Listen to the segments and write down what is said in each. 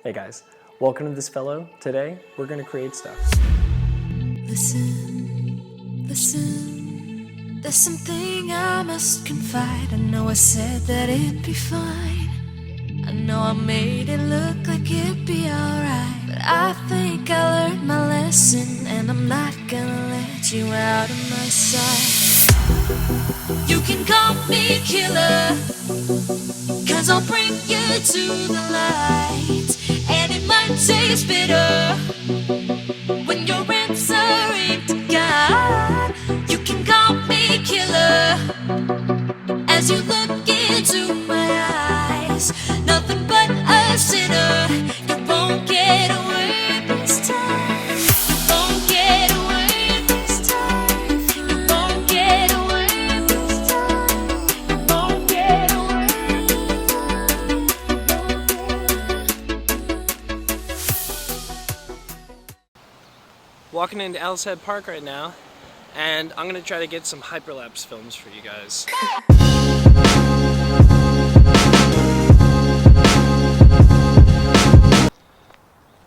Hey guys, welcome to This Fellow. Today, we're gonna create stuff. Listen, listen, there's something I must confide. I know I said that it'd be fine. I know I made it look like it'd be alright, but I think I learned my lesson, and I'm not gonna let you out of my sight. You can call me killer, 'cause I'll bring you to the light. And it might taste bitter when you're answering to God. You can call me killer as you look into my eyes. Nothing but a sinner. You won't get away this time. You won't get away this time. You won't get away this time. You won't get away this time. Walking into Alice Head Park right now, and I'm gonna try to get some hyperlapse films for you guys.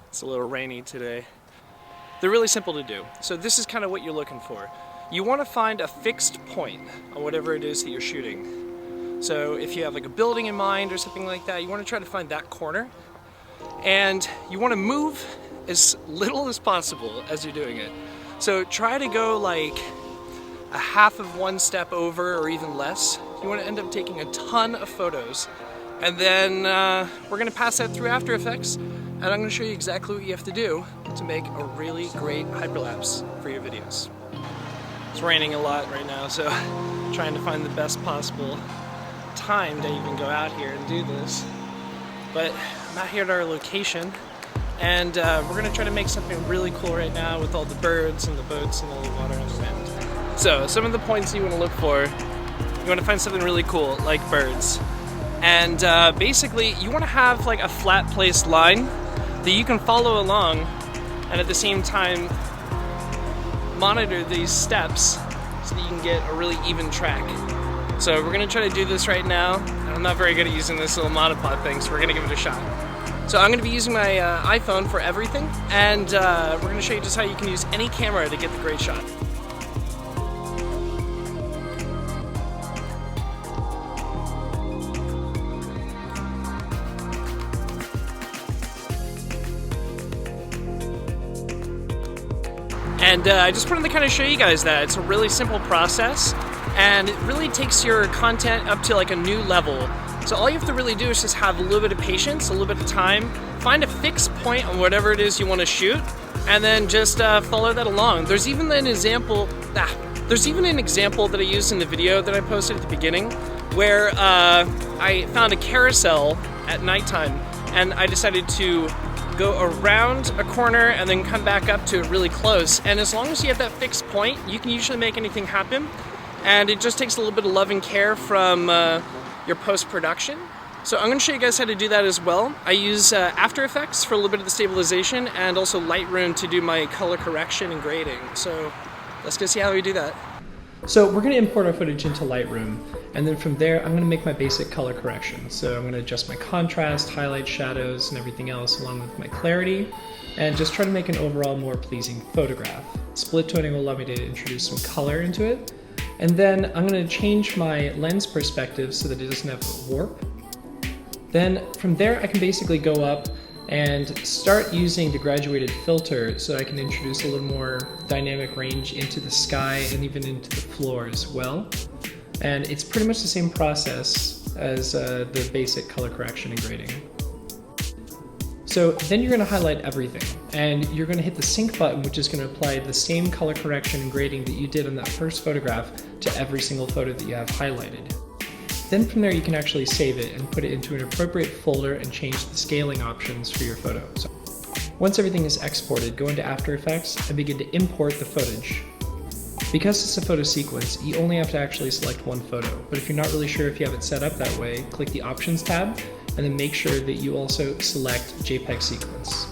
It's a little rainy today. They're really simple to do. So this is kind of what you're looking for. You want to find a fixed point on whatever it is that you're shooting. So if you have like a building in mind or something like that, you want to try to find that corner. And you want to move as little as possible as you're doing it. So try to go like a half of one step over or even less. You want to end up taking a ton of photos. And then we're going to pass that through After Effects, and I'm going to show you exactly what you have to do to make a really great hyperlapse for your videos. It's raining a lot right now, so I'm trying to find the best possible time to even go out here and do this. But I'm out here at our location, and we're going to try to make something really cool right now with all the birds and the boats and all the water and the wind. So some of the points you want to look for, you want to find something really cool, like birds. And basically, you want to have like a flat placed line that you can follow along, and at the same time monitor these steps so that you can get a really even track. So we're going to try to do this right now. I'm not very good at using this little monopod thing, so we're going to give it a shot. So I'm going to be using my iPhone for everything, and we're going to show you just how you can use any camera to get the great shot. And I just wanted to kind of show you guys that it's a really simple process, and it really takes your content up to like a new level. So all you have to really do is just have a little bit of patience, a little bit of time, find a fixed point on whatever it is you want to shoot, and then just follow that along. There's even an example that I used in the video that I posted at the beginning, where I found a carousel at nighttime, and I decided to go around a corner and then come back up to it really close. And as long as you have that fixed point, you can usually make anything happen. And it just takes a little bit of love and care from your post-production. So I'm going to show you guys how to do that as well. I use After Effects for a little bit of the stabilization, and also Lightroom to do my color correction and grading. So let's go see how we do that. So we're going to import our footage into Lightroom, and then from there I'm going to make my basic color correction. So I'm going to adjust my contrast, highlight, shadows, and everything else, along with my clarity, and just try to make an overall more pleasing photograph. Split toning will allow me to introduce some color into it, and then I'm going to change my lens perspective so that it doesn't have a warp. Then from there I can basically go up and start using the graduated filter so I can introduce a little more dynamic range into the sky and even into the floor as well. And it's pretty much the same process as the basic color correction and grading. So then you're going to highlight everything, and you're going to hit the sync button, which is going to apply the same color correction and grading that you did on that first photograph to every single photo that you have highlighted. Then from there you can actually save it and put it into an appropriate folder and change the scaling options for your photo. So once everything is exported, go into After Effects and begin to import the footage. Because it's a photo sequence, you only have to actually select one photo, but if you're not really sure if you have it set up that way, click the Options tab and then make sure that you also select JPEG sequence.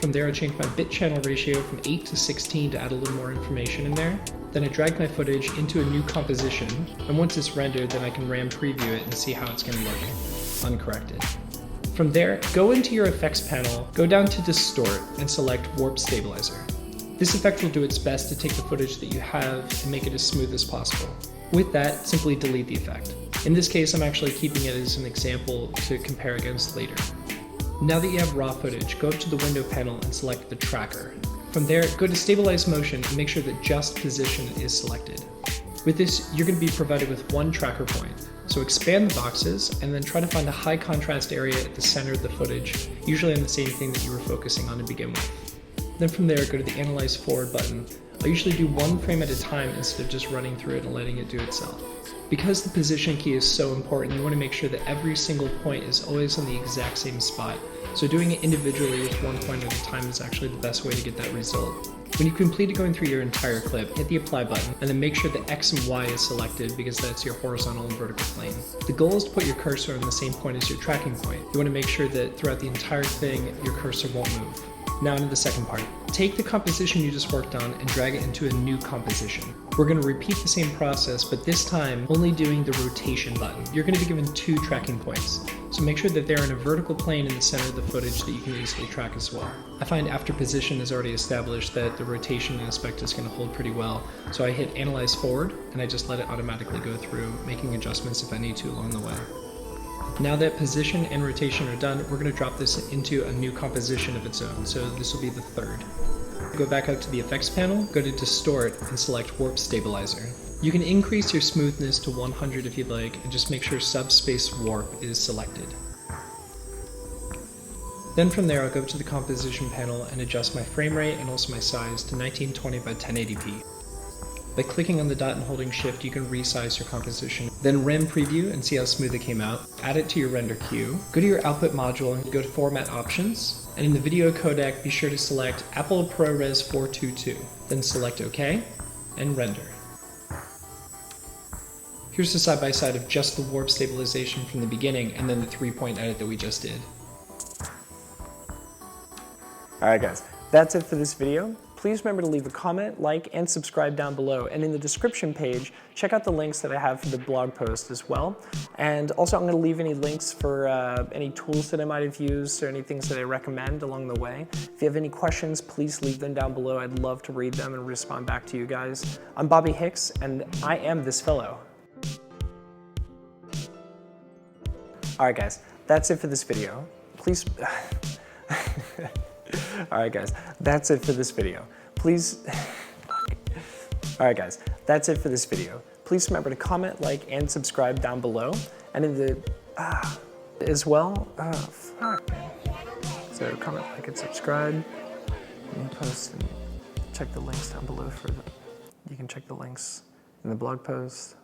From there I changed my bit channel ratio from 8 to 16 to add a little more information in there. Then I drag my footage into a new composition, and once it's rendered, then I can RAM preview it and see how it's going to look uncorrected. From there, go into your effects panel, go down to Distort, and select Warp Stabilizer. This effect will do its best to take the footage that you have and make it as smooth as possible. With that, simply delete the effect. In this case, I'm actually keeping it as an example to compare against later. Now that you have raw footage, go up to the window panel and select the tracker. From there, go to Stabilize Motion and make sure that just position is selected. With this, you're going to be provided with one tracker point. So expand the boxes and then try to find a high contrast area at the center of the footage, usually on the same thing that you were focusing on to begin with. Then from there, go to the Analyze Forward button. I usually do one frame at a time instead of just running through it and letting it do itself. Because the position key is so important, you want to make sure that every single point is always on the exact same spot. So doing it individually with one point at a time is actually the best way to get that result. When you've completed going through your entire clip, hit the apply button and then make sure that X and Y is selected because that's your horizontal and vertical plane. The goal is to put your cursor on the same point as your tracking point. You want to make sure that throughout the entire thing, your cursor won't move. Now into the second part. Take the composition you just worked on and drag it into a new composition. We're going to repeat the same process, but this time only doing the rotation button. You're going to be given 2 tracking points, so make sure that they're in a vertical plane in the center of the footage that you can easily track as well. I find after position is already established that the rotation aspect is going to hold pretty well, so I hit Analyze Forward and I just let it automatically go through, making adjustments if I need to along the way. Now that position and rotation are done, we're going to drop this into a new composition of its own, so this will be the third. Go back out to the effects panel, go to Distort, and select Warp Stabilizer. You can increase your smoothness to 100 if you'd like, and just make sure Subspace Warp is selected. Then from there, I'll go to the composition panel and adjust my frame rate and also my size to 1920 by 1080p. By clicking on the dot and holding shift, you can resize your composition. Then rem preview and see how smooth it came out. Add it to your render queue. Go to your output module and go to Format Options. And in the video codec, be sure to select Apple ProRes 422. Then select OK and render. Here's the side-by-side of just the warp stabilization from the beginning and then the 3-point edit that we just did. Alright guys, that's it for this video. Please remember to leave a comment, like, and subscribe down below. And in the description page, check out the links that I have for the blog post as well. And also I'm going to leave any links for any tools that I might have used or any things that I recommend along the way. If you have any questions, please leave them down below. I'd love to read them and respond back to you guys. I'm Bobby Hicks, and I am this fellow. Alright guys, that's it for this video. Please... Alright guys, that's it for this video. Please... Alright guys, that's it for this video. Please remember to comment, like, and subscribe down below. And in the... as well... fuck, man. So comment, like, and subscribe. And post and check the links down below for the... You can check the links in the blog post.